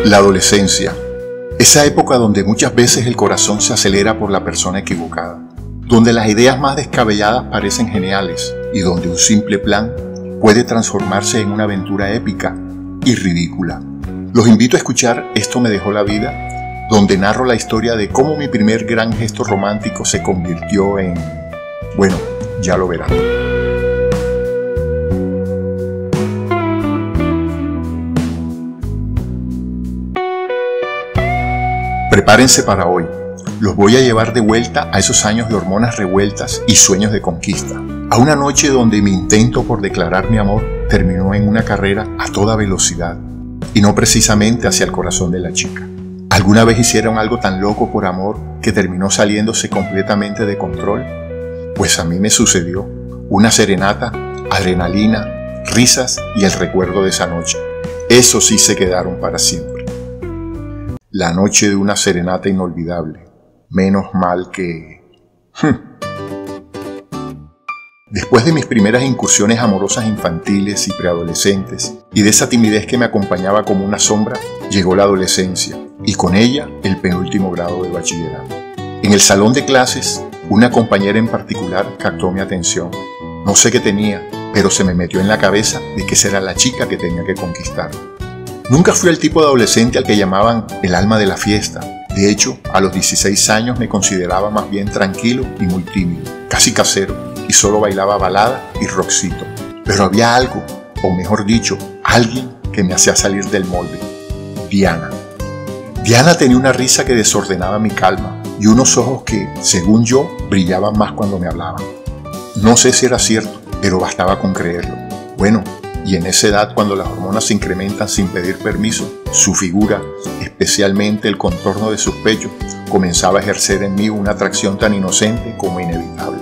La adolescencia, esa época donde muchas veces el corazón se acelera por la persona equivocada, donde las ideas más descabelladas parecen geniales y donde un simple plan puede transformarse en una aventura épica y ridícula. Los invito a escuchar Esto me dejó la vida, donde narro la historia de cómo mi primer gran gesto romántico se convirtió en... bueno, ya lo verán. Prepárense para hoy. Los voy a llevar de vuelta a esos años de hormonas revueltas y sueños de conquista. A una noche donde mi intento por declarar mi amor terminó en una carrera a toda velocidad y no precisamente hacia el corazón de la chica. ¿Alguna vez hicieron algo tan loco por amor que terminó saliéndose completamente de control? Pues a mí me sucedió. Una serenata, adrenalina, risas y el recuerdo de esa noche. Esos sí se quedaron para siempre. La noche de una serenata inolvidable. Menos mal que... Después de mis primeras incursiones amorosas infantiles y preadolescentes, y de esa timidez que me acompañaba como una sombra, llegó la adolescencia, y con ella el penúltimo grado de bachillerato. En el salón de clases, una compañera en particular captó mi atención. No sé qué tenía, pero se me metió en la cabeza de que esa era la chica que tenía que conquistar. Nunca fui el tipo de adolescente al que llamaban el alma de la fiesta. De hecho, a los 16 años me consideraba más bien tranquilo y muy tímido, casi casero, y solo bailaba balada y rockcito. Pero había algo, o mejor dicho, alguien que me hacía salir del molde. Diana. Diana tenía una risa que desordenaba mi calma y unos ojos que, según yo, brillaban más cuando me hablaban. No sé si era cierto, pero bastaba con creerlo. Bueno, y en esa edad, cuando las hormonas se incrementan sin pedir permiso, su figura, especialmente el contorno de sus pechos, comenzaba a ejercer en mí una atracción tan inocente como inevitable.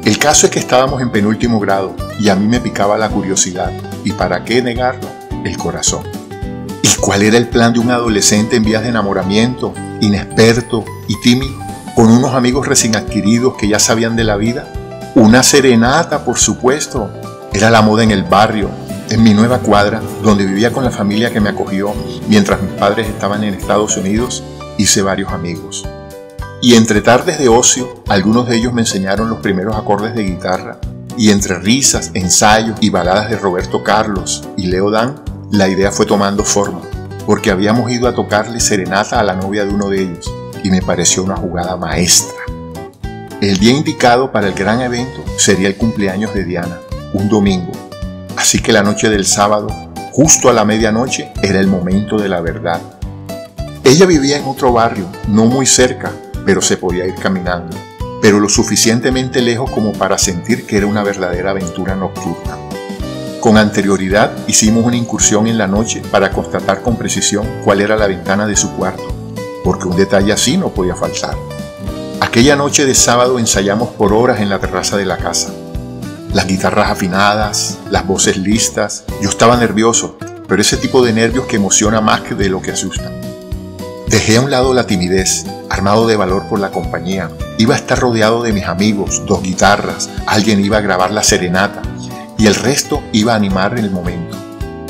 El caso es que estábamos en penúltimo grado y a mí me picaba la curiosidad, y para qué negarlo, el corazón. ¿Y cuál era el plan de un adolescente en vías de enamoramiento, inexperto y tímido, con unos amigos recién adquiridos que ya sabían de la vida? Una serenata, por supuesto. Era la moda en el barrio, en mi nueva cuadra, donde vivía con la familia que me acogió mientras mis padres estaban en Estados Unidos. Hice varios amigos. Y entre tardes de ocio, algunos de ellos me enseñaron los primeros acordes de guitarra. Y entre risas, ensayos y baladas de Roberto Carlos y Leo Dan, la idea fue tomando forma, porque habíamos ido a tocarle serenata a la novia de uno de ellos, y me pareció una jugada maestra. El día indicado para el gran evento sería el cumpleaños de Diana, un domingo, así que la noche del sábado, justo a la medianoche, era el momento de la verdad. Ella vivía en otro barrio, no muy cerca, pero se podía ir caminando, pero lo suficientemente lejos como para sentir que era una verdadera aventura nocturna. Con anterioridad hicimos una incursión en la noche para constatar con precisión cuál era la ventana de su cuarto, porque un detalle así no podía faltar. Aquella noche de sábado ensayamos por horas en la terraza de la casa. Las guitarras afinadas, las voces listas. Yo estaba nervioso, pero ese tipo de nervios que emociona más que de lo que asusta. Dejé a un lado la timidez, armado de valor por la compañía. Iba a estar rodeado de mis amigos, 2 guitarras, alguien iba a grabar la serenata y el resto iba a animar el momento.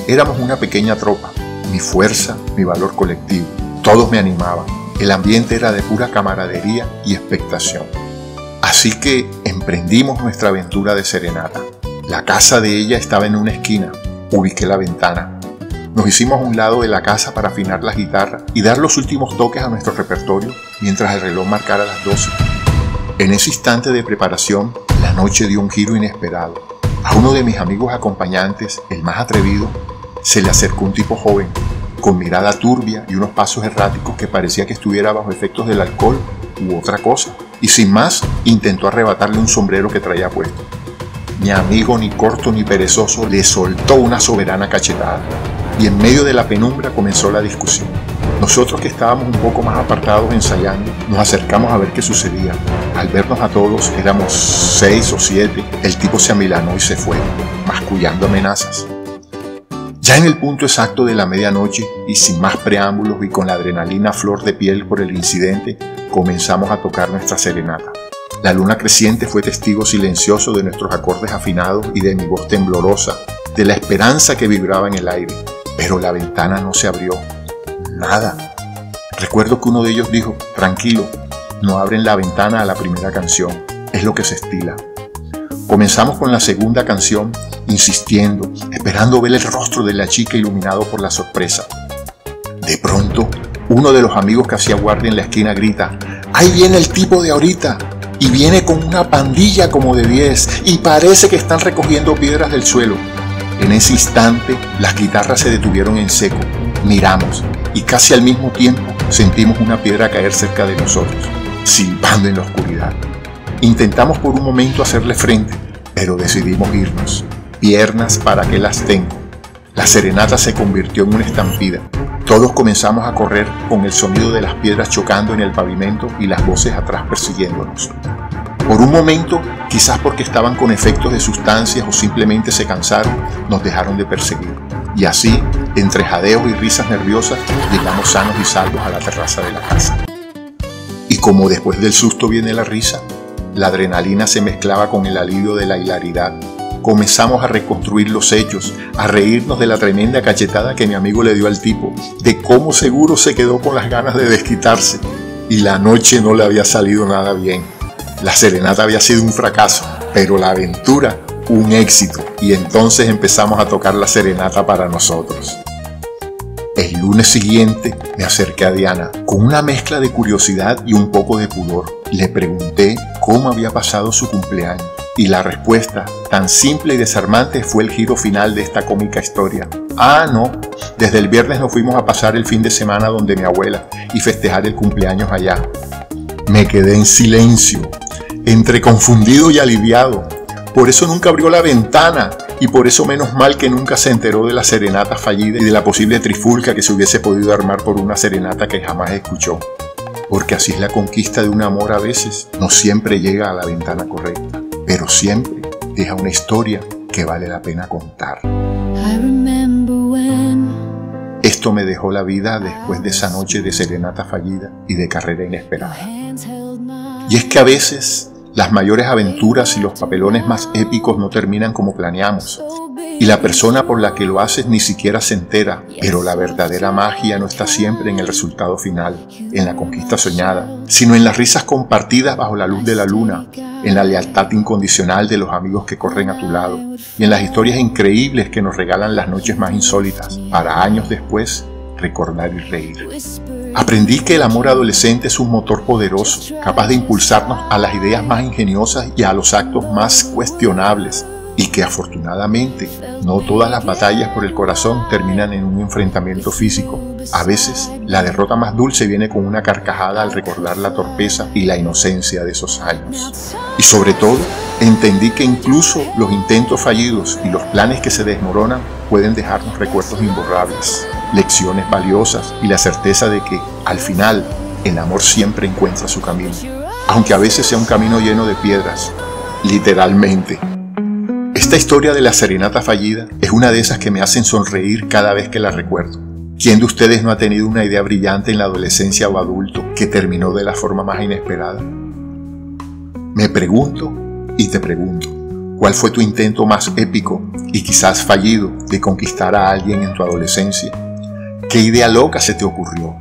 Éramos una pequeña tropa, mi fuerza, mi valor colectivo. Todos me animaban. El ambiente era de pura camaradería y expectación. Así que emprendimos nuestra aventura de serenata. La casa de ella estaba en una esquina. Ubiqué la ventana. Nos hicimos a un lado de la casa para afinar las guitarras y dar los últimos toques a nuestro repertorio mientras el reloj marcara las 12. En ese instante de preparación, la noche dio un giro inesperado. A uno de mis amigos acompañantes, el más atrevido, se le acercó un tipo joven, con mirada turbia y unos pasos erráticos que parecía que estuviera bajo efectos del alcohol u otra cosa. Y sin más, intentó arrebatarle un sombrero que traía puesto. Mi amigo, ni corto ni perezoso, le soltó una soberana cachetada. Y en medio de la penumbra comenzó la discusión. Nosotros, que estábamos un poco más apartados ensayando, nos acercamos a ver qué sucedía. Al vernos a todos, éramos 6 o 7, el tipo se amilanó y se fue, mascullando amenazas. Ya en el punto exacto de la medianoche, y sin más preámbulos y con la adrenalina a flor de piel por el incidente, comenzamos a tocar nuestra serenata. La luna creciente fue testigo silencioso de nuestros acordes afinados y de mi voz temblorosa, de la esperanza que vibraba en el aire. Pero la ventana no se abrió. Nada. Recuerdo que uno de ellos dijo: tranquilo, no abren la ventana a la primera canción, es lo que se estila. Comenzamos con la segunda canción, insistiendo, esperando ver el rostro de la chica iluminado por la sorpresa. De pronto, uno de los amigos que hacía guardia en la esquina grita: ¡ahí viene el tipo de ahorita! Y viene con una pandilla como de 10 y parece que están recogiendo piedras del suelo. En ese instante, las guitarras se detuvieron en seco. Miramos y casi al mismo tiempo sentimos una piedra caer cerca de nosotros, silbando en la oscuridad. Intentamos por un momento hacerle frente, pero decidimos irnos. Piernas, ¿para qué las tengo? La serenata se convirtió en una estampida. Todos comenzamos a correr con el sonido de las piedras chocando en el pavimento y las voces atrás persiguiéndonos. Por un momento, quizás porque estaban con efectos de sustancias o simplemente se cansaron, nos dejaron de perseguir. Y así, entre jadeos y risas nerviosas, llegamos sanos y salvos a la terraza de la casa. Y como después del susto viene la risa, la adrenalina se mezclaba con el alivio de la hilaridad. Comenzamos a reconstruir los hechos, a reírnos de la tremenda cachetada que mi amigo le dio al tipo, de cómo seguro se quedó con las ganas de desquitarse. Y la noche no le había salido nada bien. La serenata había sido un fracaso, pero la aventura un éxito. Y entonces empezamos a tocar la serenata para nosotros. El lunes siguiente me acerqué a Diana con una mezcla de curiosidad y un poco de pudor. Le pregunté cómo había pasado su cumpleaños y la respuesta, tan simple y desarmante, fue el giro final de esta cómica historia. Ah, no, desde el viernes nos fuimos a pasar el fin de semana donde mi abuela y festejar el cumpleaños allá. Me quedé en silencio, entre confundido y aliviado. Por eso nunca abrió la ventana y por eso menos mal que nunca se enteró de la serenata fallida y de la posible trifulca que se hubiese podido armar por una serenata que jamás escuchó. Porque así es la conquista de un amor a veces, no siempre llega a la ventana correcta, pero siempre deja una historia que vale la pena contar. Esto me dejó la vida después de esa noche de serenata fallida y de carrera inesperada. Y es que a veces las mayores aventuras y los papelones más épicos no terminan como planeamos, y la persona por la que lo haces ni siquiera se entera, pero la verdadera magia no está siempre en el resultado final, en la conquista soñada, sino en las risas compartidas bajo la luz de la luna, en la lealtad incondicional de los amigos que corren a tu lado, y en las historias increíbles que nos regalan las noches más insólitas, para años después recordar y reír. Aprendí que el amor adolescente es un motor poderoso, capaz de impulsarnos a las ideas más ingeniosas y a los actos más cuestionables, y que afortunadamente no todas las batallas por el corazón terminan en un enfrentamiento físico. A veces la derrota más dulce viene con una carcajada al recordar la torpeza y la inocencia de esos años. Y sobre todo, entendí que incluso los intentos fallidos y los planes que se desmoronan pueden dejarnos recuerdos imborrables, lecciones valiosas y la certeza de que, al final, el amor siempre encuentra su camino, aunque a veces sea un camino lleno de piedras, literalmente. Esta historia de la serenata fallida es una de esas que me hacen sonreír cada vez que la recuerdo. ¿Quién de ustedes no ha tenido una idea brillante en la adolescencia o adulto que terminó de la forma más inesperada? Me pregunto y te pregunto, ¿cuál fue tu intento más épico y quizás fallido de conquistar a alguien en tu adolescencia? ¿Qué idea loca se te ocurrió?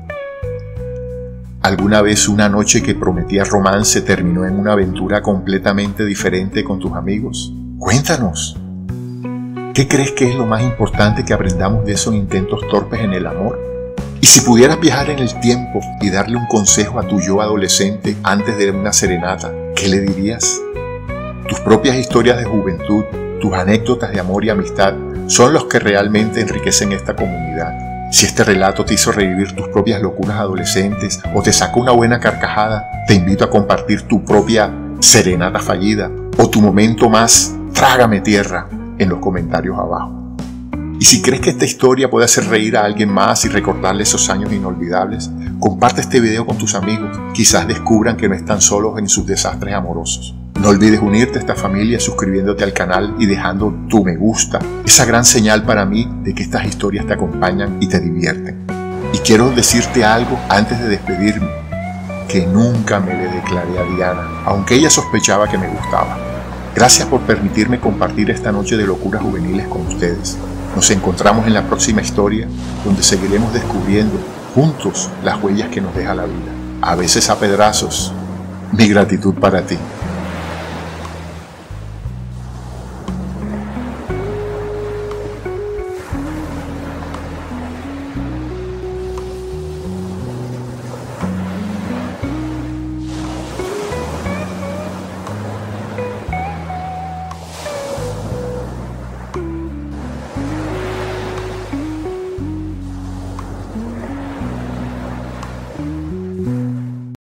¿Alguna vez una noche que prometía romance terminó en una aventura completamente diferente con tus amigos? Cuéntanos. ¿Qué crees que es lo más importante que aprendamos de esos intentos torpes en el amor? Y si pudieras viajar en el tiempo y darle un consejo a tu yo adolescente antes de una serenata, ¿qué le dirías? Tus propias historias de juventud, tus anécdotas de amor y amistad son los que realmente enriquecen esta comunidad. Si este relato te hizo revivir tus propias locuras adolescentes o te sacó una buena carcajada, te invito a compartir tu propia serenata fallida o tu momento más trágame tierra en los comentarios abajo. Y si crees que esta historia puede hacer reír a alguien más y recordarle esos años inolvidables, comparte este video con tus amigos. Quizás descubran que no están solos en sus desastres amorosos. No olvides unirte a esta familia suscribiéndote al canal y dejando tu me gusta, esa gran señal para mí de que estas historias te acompañan y te divierten. Y quiero decirte algo antes de despedirme, que nunca me le declaré a Diana, aunque ella sospechaba que me gustaba. Gracias por permitirme compartir esta noche de locuras juveniles con ustedes. Nos encontramos en la próxima historia, donde seguiremos descubriendo juntos las huellas que nos deja la vida, a veces a pedazos. Mi gratitud para ti.